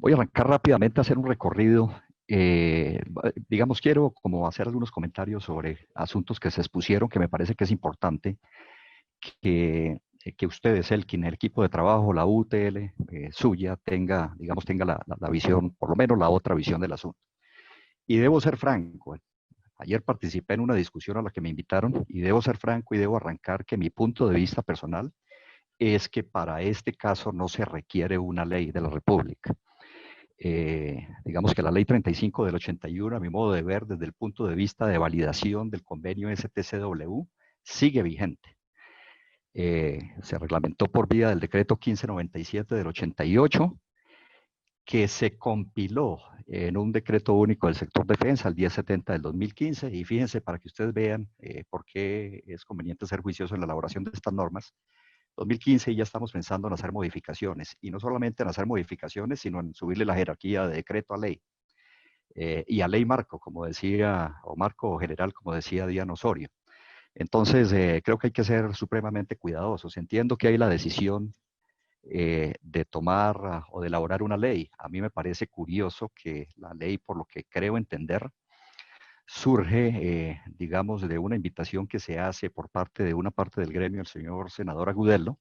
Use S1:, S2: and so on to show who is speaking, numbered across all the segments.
S1: Voy a arrancar rápidamente a hacer un recorrido. Digamos, quiero como hacer algunos comentarios sobre asuntos que se expusieron, que me parece que es importante que ustedes, el equipo de trabajo, la UTL suya, tenga, digamos, tenga la visión, por lo menos la otra visión del asunto. Y debo ser franco. Ayer participé en una discusión a la que me invitaron y debo ser franco y debo arrancar que mi punto de vista personal es que para este caso no se requiere una ley de la República. Digamos que la ley 35 del 81, a mi modo de ver, desde el punto de vista de validación del convenio STCW, sigue vigente. Se reglamentó por vía del decreto 1597 del 88, que se compiló en un decreto único del sector defensa, el 1070 del 2015, y fíjense para que ustedes vean por qué es conveniente ser juicioso en la elaboración de estas normas. 2015 y ya estamos pensando en hacer modificaciones, y no solamente en hacer modificaciones, sino en subirle la jerarquía de decreto a ley, y a ley marco, como decía, o marco general, como decía Diana Osorio. Entonces, creo que hay que ser supremamente cuidadosos. Entiendo que hay la decisión de tomar o de elaborar una ley. A mí me parece curioso que la ley, por lo que creo entender, surge, digamos, de una invitación que se hace por parte de una parte del gremio, el señor senador Agudelo,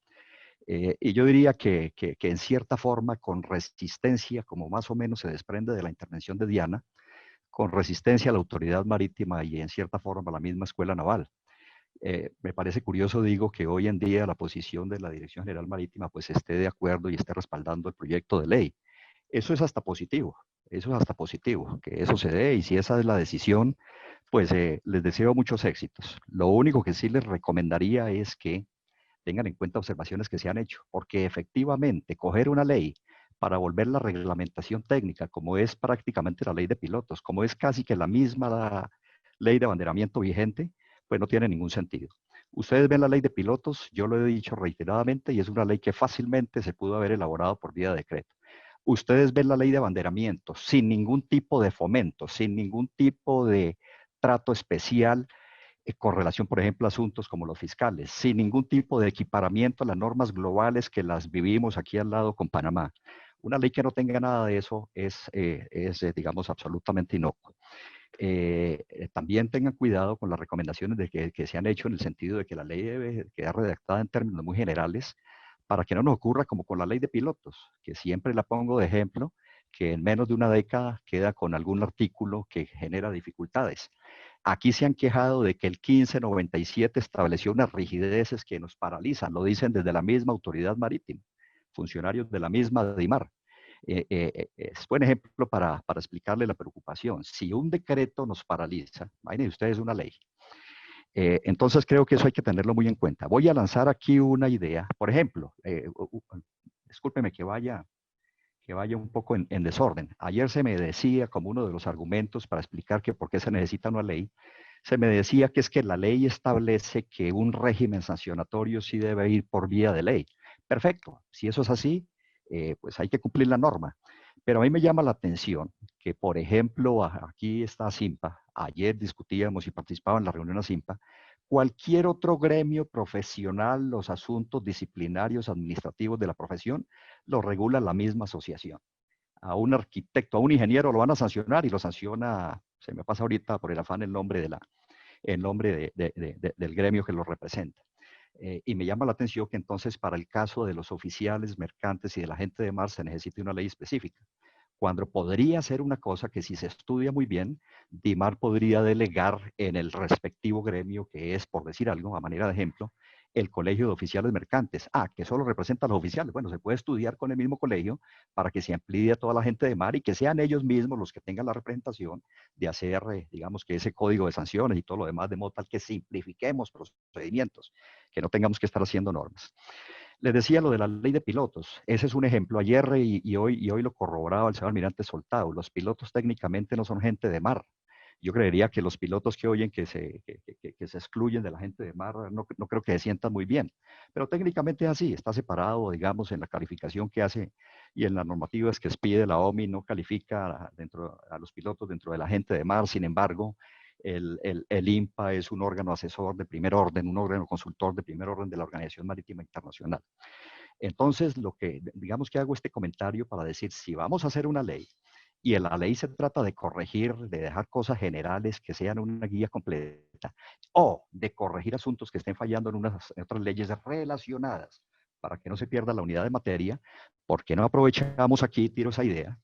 S1: y yo diría que en cierta forma, con resistencia, como más o menos se desprende de la intervención de Diana, con resistencia a la autoridad marítima y en cierta forma a la misma escuela naval. Me parece curioso, digo, que hoy en día la posición de la Dirección General Marítima pues esté de acuerdo y esté respaldando el proyecto de ley. Eso es hasta positivo, eso es hasta positivo, que eso se dé y si esa es la decisión, pues les deseo muchos éxitos. Lo único que sí les recomendaría es que tengan en cuenta observaciones que se han hecho, porque efectivamente coger una ley para volver la reglamentación técnica, como es prácticamente la ley de pilotos, como es casi que la misma ley de abanderamiento vigente, pues no tiene ningún sentido. Ustedes ven la ley de pilotos, yo lo he dicho reiteradamente, y es una ley que fácilmente se pudo haber elaborado por vía de decreto. Ustedes ven la ley de abanderamiento sin ningún tipo de fomento, sin ningún tipo de trato especial con relación, por ejemplo, a asuntos como los fiscales, sin ningún tipo de equiparamiento a las normas globales que las vivimos aquí al lado con Panamá. Una ley que no tenga nada de eso digamos, absolutamente inocua. También tengan cuidado con las recomendaciones que se han hecho en el sentido de que la ley debe quedar redactada en términos muy generales para que no nos ocurra como con la ley de pilotos, que siempre la pongo de ejemplo, que en menos de una década queda con algún artículo que genera dificultades. Aquí se han quejado de que el 1597 estableció unas rigideces que nos paralizan, lo dicen desde la misma autoridad marítima, funcionarios de la misma DIMAR. Es buen ejemplo para explicarle la preocupación. Si un decreto nos paraliza, imagínense ustedes una ley. Entonces creo que eso hay que tenerlo muy en cuenta. Voy a lanzar aquí una idea. Por ejemplo, discúlpeme que vaya un poco en desorden. Ayer se me decía como uno de los argumentos para explicar que por qué se necesita una ley, se me decía que es que la ley establece que un régimen sancionatorio sí debe ir por vía de ley. Perfecto, si eso es así, pues hay que cumplir la norma. Pero a mí me llama la atención que, por ejemplo, aquí está SIMPA, ayer discutíamos y participaba en la reunión a SIMPA, cualquier otro gremio profesional, los asuntos disciplinarios, administrativos de la profesión, lo regula la misma asociación. A un arquitecto, a un ingeniero lo van a sancionar y lo sanciona, se me pasa ahorita por el afán el nombre del gremio que lo representa. Y me llama la atención que entonces para el caso de los oficiales, mercantes y de la gente de mar se necesite una ley específica. Cuando podría ser una cosa que si se estudia muy bien, DIMAR podría delegar en el respectivo gremio que es, por decir algo, a manera de ejemplo, el Colegio de Oficiales Mercantes. Ah, que solo representa a los oficiales. Bueno, se puede estudiar con el mismo colegio para que se amplíe a toda la gente de mar y que sean ellos mismos los que tengan la representación de hacer, digamos, que ese código de sanciones y todo lo demás, de modo tal que simplifiquemos procedimientos, que no tengamos que estar haciendo normas. Les decía lo de la ley de pilotos. Ese es un ejemplo. Ayer y hoy lo corroboraba el señor almirante Soltado. Los pilotos técnicamente no son gente de mar. Yo creería que los pilotos que oyen que se excluyen de la gente de mar no creo que se sientan muy bien. Pero técnicamente es así. Está separado, digamos, en la calificación que hace y en las normativas que expide la OMI no califica a los pilotos dentro de la gente de mar. Sin embargo, el INPA es un órgano asesor de primer orden, un órgano consultor de primer orden de la Organización Marítima Internacional. Entonces, digamos que hago este comentario para decir, si vamos a hacer una ley, y en la ley se trata de corregir, de dejar cosas generales que sean una guía completa, o de corregir asuntos que estén fallando en otras leyes relacionadas, para que no se pierda la unidad de materia, ¿por qué no aprovechamos aquí, tiro esa idea,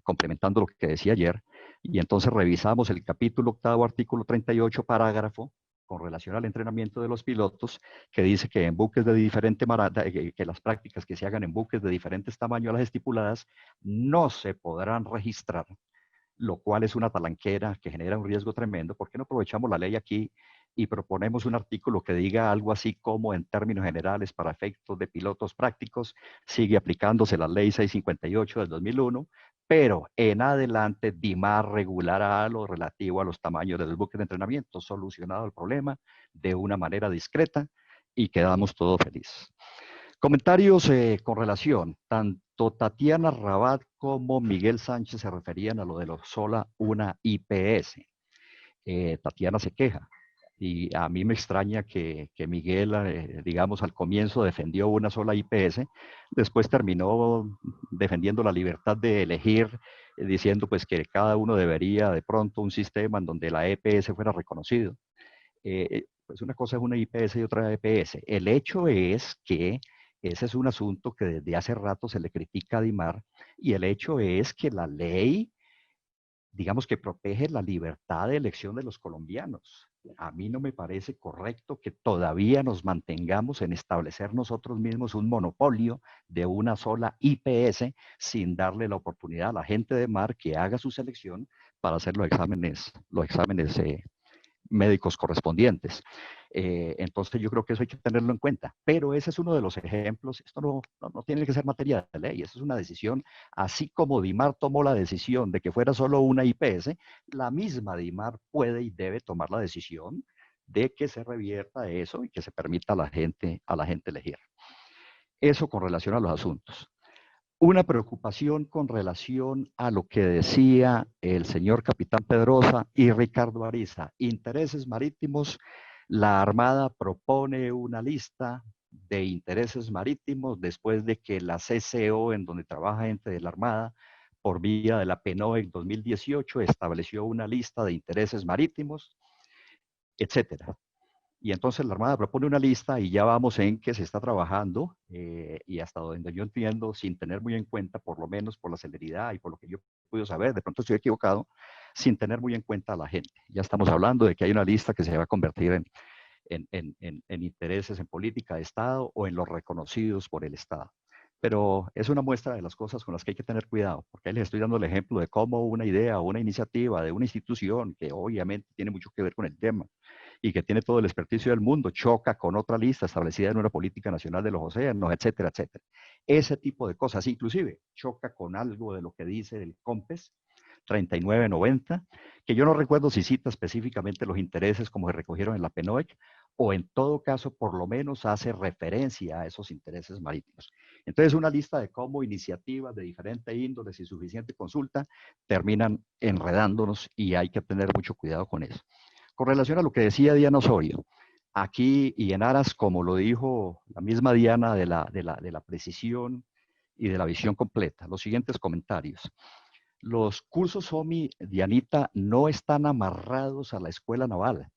S1: complementando lo que decía ayer, y entonces revisamos el capítulo 8, artículo 38, parágrafo, con relación al entrenamiento de los pilotos, que dice que en buques de diferente que las prácticas que se hagan en buques de diferentes tamaños a las estipuladas no se podrán registrar, lo cual es una talanquera que genera un riesgo tremendo. ¿Por qué no aprovechamos la ley aquí y proponemos un artículo que diga algo así como, en términos generales, para efectos de pilotos prácticos, sigue aplicándose la ley 658 del 2001, pero en adelante DIMAR regulará lo relativo a los tamaños de los buques de entrenamiento, solucionado el problema de una manera discreta y quedamos todos felices. Comentarios con relación, tanto Tatiana Rabat como Miguel Sánchez se referían a lo de sola una IPS. Tatiana se queja y a mí me extraña que Miguel, digamos, al comienzo defendió una sola IPS, después terminó defendiendo la libertad de elegir, diciendo pues que cada uno debería de pronto un sistema en donde la EPS fuera reconocido. Pues una cosa es una IPS y otra EPS. El hecho es que ese es un asunto que desde hace rato se le critica a DIMAR, y el hecho es que la ley, digamos que protege la libertad de elección de los colombianos. A mí no me parece correcto que todavía nos mantengamos en establecer nosotros mismos un monopolio de una sola IPS sin darle la oportunidad a la gente de mar que haga su selección para hacer los exámenes médicos correspondientes. Entonces yo creo que eso hay que tenerlo en cuenta. Pero ese es uno de los ejemplos. Esto no tiene que ser materia de ley, eso es una decisión. Así como DIMAR tomó la decisión de que fuera solo una IPS, la misma DIMAR puede y debe tomar la decisión de que se revierta eso y que se permita a la gente elegir. Eso con relación a los asuntos. Una preocupación con relación a lo que decía el señor capitán Pedrosa y Ricardo Ariza. Intereses marítimos, la Armada propone una lista de intereses marítimos después de que la CCO, en donde trabaja gente de la Armada, por vía de la PNOE en 2018, estableció una lista de intereses marítimos, etcétera. Y entonces la Armada propone una lista y ya vamos en que se está trabajando y hasta donde yo entiendo, sin tener muy en cuenta, por lo menos por la celeridad y por lo que yo puedo saber, de pronto estoy equivocado, sin tener muy en cuenta a la gente. Ya estamos hablando de que hay una lista que se va a convertir en intereses en política de Estado o en los reconocidos por el Estado. Pero es una muestra de las cosas con las que hay que tener cuidado, porque ahí les estoy dando el ejemplo de cómo una idea o una iniciativa de una institución que obviamente tiene mucho que ver con el tema y que tiene todo el experticio del mundo, choca con otra lista establecida en una política nacional de los océanos, etcétera, etcétera. Ese tipo de cosas, inclusive choca con algo de lo que dice el COMPES 3990, que yo no recuerdo si cita específicamente los intereses como se recogieron en la PNOEC, o en todo caso, por lo menos hace referencia a esos intereses marítimos. Entonces, una lista de cómo iniciativas de diferente índole sin suficiente consulta terminan enredándonos y hay que tener mucho cuidado con eso. Con relación a lo que decía Diana Osorio, aquí y en aras, como lo dijo la misma Diana, de la precisión y de la visión completa, los siguientes comentarios. Los cursos OMI, Dianita, no están amarrados a la escuela naval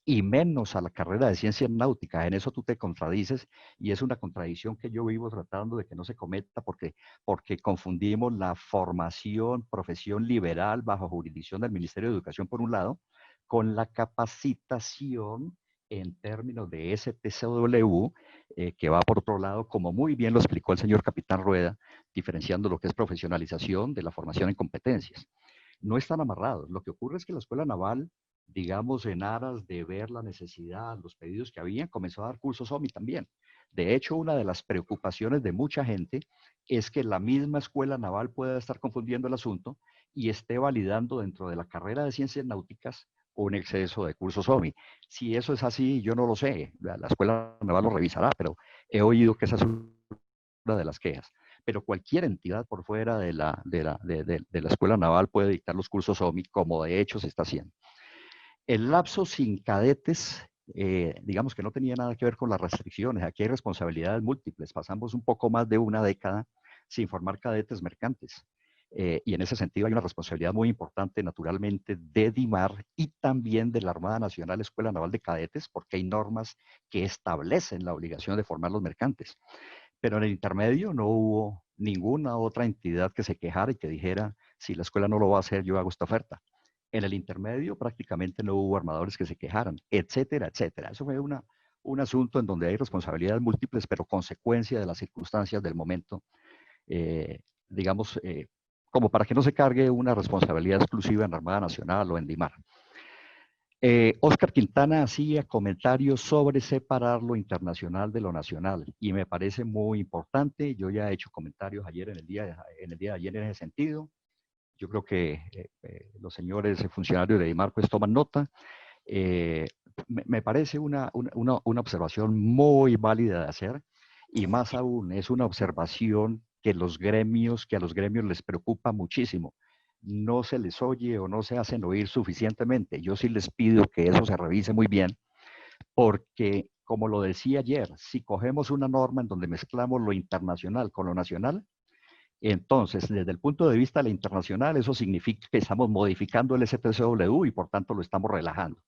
S1: y menos a la carrera de ciencias náuticas. En eso tú te contradices y es una contradicción que yo vivo tratando de que no se cometa porque confundimos la formación, profesión liberal bajo jurisdicción del Ministerio de Educación por un lado, con la capacitación en términos de STCW, que va por otro lado, como muy bien lo explicó el señor capitán Rueda, diferenciando lo que es profesionalización de la formación en competencias. No están amarrados. Lo que ocurre es que la Escuela Naval, digamos, en aras de ver la necesidad, los pedidos que había, comenzó a dar cursos OMI también. De hecho, una de las preocupaciones de mucha gente es que la misma Escuela Naval pueda estar confundiendo el asunto y esté validando dentro de la carrera de ciencias náuticas un exceso de cursos OMI. Si eso es así, yo no lo sé. La Escuela Naval lo revisará, pero he oído que esa es una de las quejas. Pero cualquier entidad por fuera de la Escuela Naval puede dictar los cursos OMI, como de hecho se está haciendo. El lapso sin cadetes digamos que no tenía nada que ver con las restricciones. Aquí hay responsabilidades múltiples. Pasamos un poco más de una década sin formar cadetes mercantes. Y en ese sentido hay una responsabilidad muy importante, naturalmente, de DIMAR y también de la Armada Nacional Escuela Naval de Cadetes, porque hay normas que establecen la obligación de formar los mercantes. Pero en el intermedio no hubo ninguna otra entidad que se quejara y que dijera, si la escuela no lo va a hacer, yo hago esta oferta. En el intermedio prácticamente no hubo armadores que se quejaran, etcétera, etcétera. Eso fue un asunto en donde hay responsabilidades múltiples, pero consecuencia de las circunstancias del momento, digamos, como para que no se cargue una responsabilidad exclusiva en la Armada Nacional o en DIMAR. Oscar Quintana hacía comentarios sobre separar lo internacional de lo nacional y me parece muy importante. Yo ya he hecho comentarios ayer en el día de ayer en ese sentido. Yo creo que los señores funcionarios de DIMAR pues toman nota. Me parece una observación muy válida de hacer y más aún es una observación que a los gremios les preocupa muchísimo. No se les oye o no se hacen oír suficientemente. Yo sí les pido que eso se revise muy bien, porque como lo decía ayer, si cogemos una norma en donde mezclamos lo internacional con lo nacional, entonces, desde el punto de vista de la internacional, eso significa que estamos modificando el STCW y por tanto lo estamos relajando.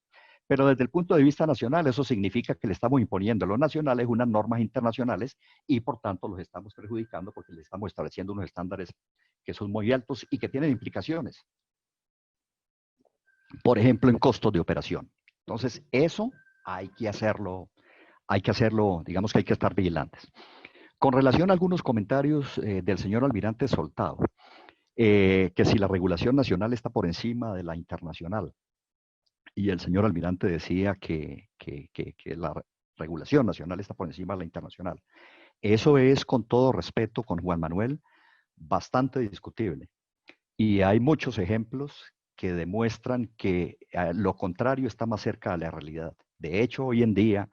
S1: Pero desde el punto de vista nacional, eso significa que le estamos imponiendo a los nacionales unas normas internacionales y por tanto los estamos perjudicando porque le estamos estableciendo unos estándares que son muy altos y que tienen implicaciones. Por ejemplo, en costos de operación. Entonces, eso hay que hacerlo, digamos que hay que estar vigilantes. Con relación a algunos comentarios del señor almirante Soltado, que si la regulación nacional está por encima de la internacional. Y el señor almirante decía que la regulación nacional está por encima de la internacional. Eso es, con todo respeto, con Juan Manuel, bastante discutible. Y hay muchos ejemplos que demuestran que lo contrario está más cerca de la realidad. De hecho, hoy en día,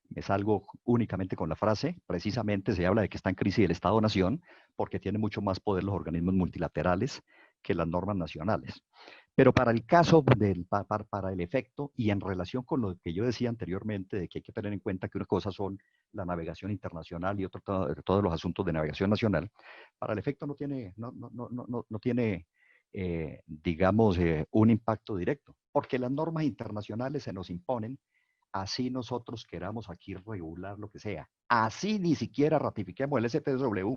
S1: me salgo únicamente con la frase, precisamente se habla de que está en crisis el Estado-Nación porque tiene mucho más poder los organismos multilaterales que las normas nacionales. Pero para el caso, para el efecto y en relación con lo que yo decía anteriormente, de que hay que tener en cuenta que una cosa son la navegación internacional y otra todos los asuntos de navegación nacional, para el efecto no tiene digamos, un impacto directo, porque las normas internacionales se nos imponen, así nosotros queramos aquí regular lo que sea, así ni siquiera ratifiquemos el STW.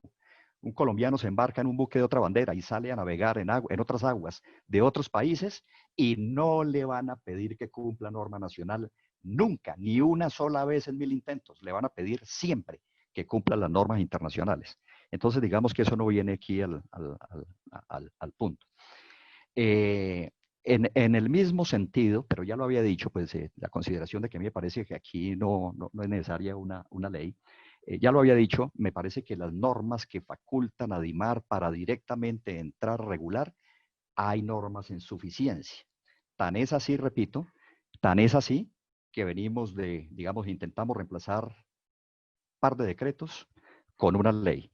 S1: Un colombiano se embarca en un buque de otra bandera y sale a navegar en otras aguas de otros países y no le van a pedir que cumpla norma nacional nunca, ni una sola vez en 1000 intentos. Le van a pedir siempre que cumpla las normas internacionales. Entonces, digamos que eso no viene aquí al punto. En el mismo sentido, pero ya lo había dicho, pues la consideración de que a mí me parece que aquí no es necesaria una ley, ya lo había dicho, me parece que las normas que facultan a DIMAR para directamente entrar a regular, hay normas en suficiencia. Tan es así, repito, tan es así que venimos digamos, intentamos reemplazar un par de decretos con una ley.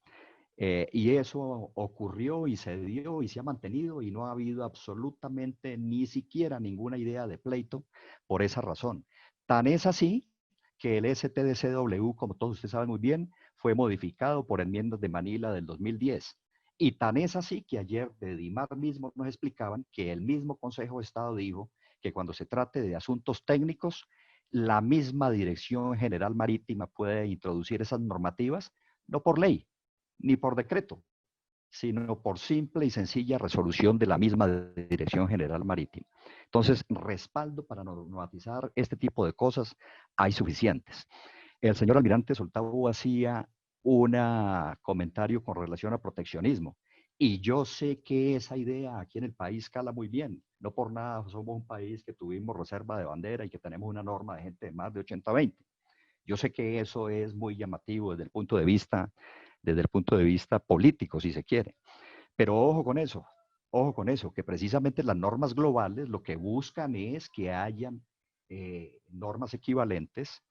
S1: Y eso ocurrió y se dio y se ha mantenido y no ha habido absolutamente ni siquiera ninguna idea de pleito por esa razón. Tan es así que el STDCW, como todos ustedes saben muy bien, fue modificado por enmiendas de Manila del 2010. Y tan es así que ayer de DIMAR mismo nos explicaban que el mismo Consejo de Estado dijo que cuando se trate de asuntos técnicos, la misma Dirección General Marítima puede introducir esas normativas, no por ley, ni por decreto, sino por simple y sencilla resolución de la misma Dirección General Marítima. Entonces, respaldo para normatizar este tipo de cosas hay suficientes. El señor almirante Soltavo hacía un comentario con relación a proteccionismo. Y yo sé que esa idea aquí en el país cala muy bien. No por nada somos un país que tuvimos reserva de bandera y que tenemos una norma de gente de más de 80-20. Yo sé que eso es muy llamativo desde el punto de vista político, si se quiere. Pero ojo con eso, que precisamente las normas globales lo que buscan es que hayan normas equivalentes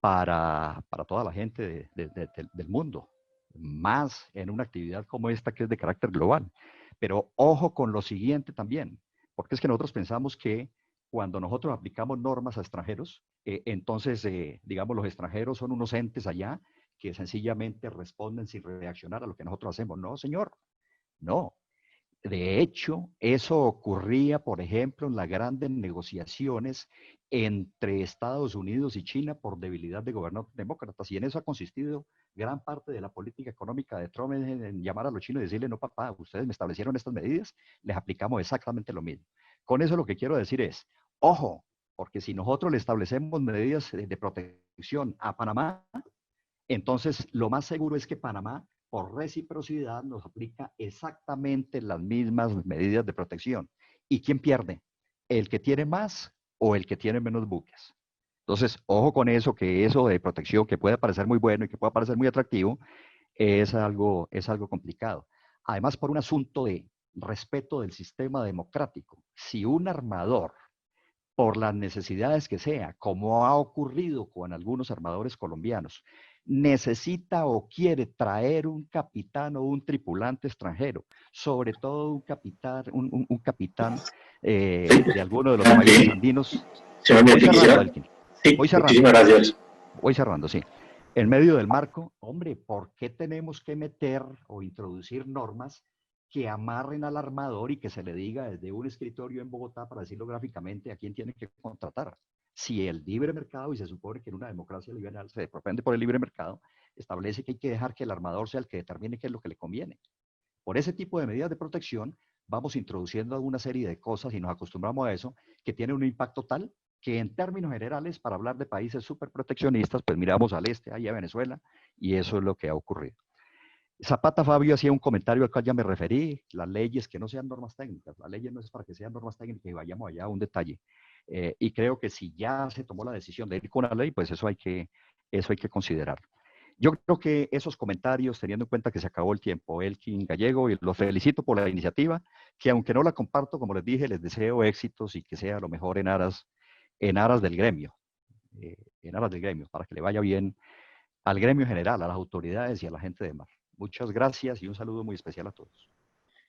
S1: para toda la gente del mundo, más en una actividad como esta que es de carácter global. Pero ojo con lo siguiente también, porque es que nosotros pensamos que cuando nosotros aplicamos normas a extranjeros, entonces, digamos, los extranjeros son unos entes allá que sencillamente responden sin reaccionar a lo que nosotros hacemos. No, señor, no. De hecho, eso ocurría, por ejemplo, en las grandes negociaciones entre Estados Unidos y China por debilidad de gobiernos demócratas. Y en eso ha consistido gran parte de la política económica de Trump en llamar a los chinos y decirle, no, papá, ustedes me establecieron estas medidas, les aplicamos exactamente lo mismo. Con eso lo que quiero decir es, ojo, porque si nosotros le establecemos medidas de protección a Panamá, entonces lo más seguro es que Panamá por reciprocidad nos aplica exactamente las mismas medidas de protección. ¿Y quién pierde? ¿El que tiene más o el que tiene menos buques? Entonces, ojo con eso, que eso de protección, que puede parecer muy bueno y que puede parecer muy atractivo, es algo complicado. Además, por un asunto de respeto del sistema democrático, si un armador, por las necesidades que sea, como ha ocurrido con algunos armadores colombianos, necesita o quiere traer un capitán o un tripulante extranjero, sobre todo un capitán de alguno de los países andinos.
S2: Señor
S1: Voy
S2: Mete,
S1: cerrando,
S2: quisiera.
S1: Elkin.
S2: Sí,
S1: Voy cerrando.
S2: muchísimas gracias.
S1: Voy cerrando, sí. En medio del marco, hombre, ¿por qué tenemos que meter o introducir normas que amarren al armador y que se le diga desde un escritorio en Bogotá, para decirlo gráficamente, a quién tiene que contratar? Si el libre mercado, y se supone que en una democracia liberal se propende por el libre mercado, establece que hay que dejar que el armador sea el que determine qué es lo que le conviene. Por ese tipo de medidas de protección, vamos introduciendo una serie de cosas y nos acostumbramos a eso, que tiene un impacto tal que en términos generales, para hablar de países súper proteccionistas, pues miramos al este, ahí a Venezuela, y eso es lo que ha ocurrido. Zapata Fabio hacía un comentario al cual ya me referí, las leyes que no sean normas técnicas, las leyes no es para que sean normas técnicas y vayamos allá a un detalle. Y creo que si ya se tomó la decisión de ir con una ley, pues eso hay que considerar. Yo creo que esos comentarios, teniendo en cuenta que se acabó el tiempo, Elkin Gallego, y los felicito por la iniciativa, que aunque no la comparto, como les dije, les deseo éxitos y que sea lo mejor en aras del gremio, para que le vaya bien al gremio general, a las autoridades y a la gente de mar. Muchas gracias y un saludo muy especial a todos.